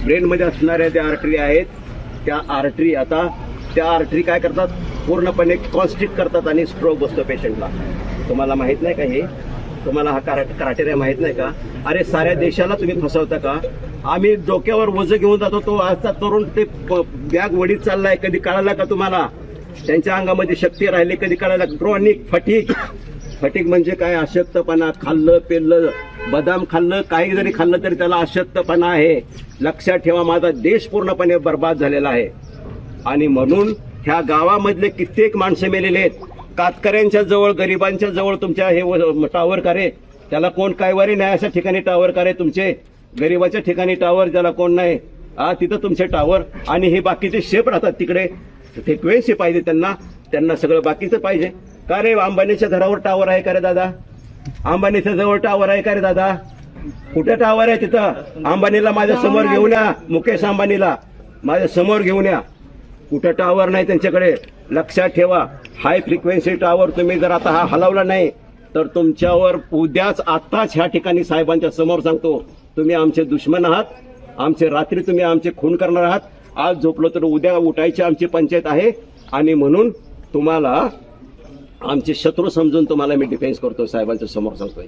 ब्रेनमध्ये असणाऱ्या ज्या आर्टरी आहेत त्या आर्टरी आता त्या आर्टरी काय करतात, पूर्णपणे कॉन्स्ट्रिक्ट करतात आणि स्ट्रोक बसतो पेशंटला. तुम्हाला माहित नाही का हे? तुम्हाला हा क्रायटेरिया माहित नाही का? अरे साऱ्या देशाला तुम्ही फसवता का? आम्ही डोक्यावर वजन घेऊन जातो, तो आजचा तरुण ते बॅग वडीत चाललाय, कधी कळाला का तुम्हाला? त्यांच्या अंगामध्ये शक्ती राहिली कधी कळाला? Chronic fatigue. फटीक म्हणजे काय? अशक्तपणा. खाल्लं पेल्लं बदाम खाल्लं काही जरी खाल्लं तरी त्याला अशक्तपणा आहे. लक्षात ठेवा, माझा देश पूर्णपणे बर्बाद झालेला आहे. आणि म्हणून ह्या गावामधले कित्येक माणसं मेलेले आहेत. कातकऱ्यांच्या जवळ, गरिबांच्या जवळ तुमच्या हे टावर करे, त्याला कोण कायवारी नाही अशा ठिकाणी टावर करे तुमचे. गरिबाच्या ठिकाणी टावर ज्याला कोण नाही, तिथं तुमचे टावर. आणि हे बाकीचे शेप राहतात तिकडे, फ्रिक्वेन्सी पाहिजे त्यांना सगळं बाकीचं पाहिजे. का रे अंबानीच्या घरावर टावर आहे का रे दादा? अंबानीच्या जवळ टावर आहे का रे दादा? कुठे टावर आहे तिथं? अंबानीला माझ्या समोर घेऊन या, मुकेश अंबानीला माझ्या समोर घेऊन या. कुठं टावर नाही त्यांच्याकडे. लक्षात ठेवा, हाय फ्रिक्वेन्सी टावर तुम्ही जर आता हा हलवला नाही तर तुमच्यावर उद्याच आत्ताच ह्या ठिकाणी साहेबांच्या समोर सांगतो, तुम्ही आमचे दुश्मन आहात. आमचे रात्री तुम्ही आमचे खून करणार आहात. आज झोपलो तर उद्या उठायची आमची पंचायत आहे. आणि म्हणून तुम्हाला आमचे शत्रू समजून तुम्हाला मी डिफेन्स करतो, साहेबांच्या समोर सांगतोय.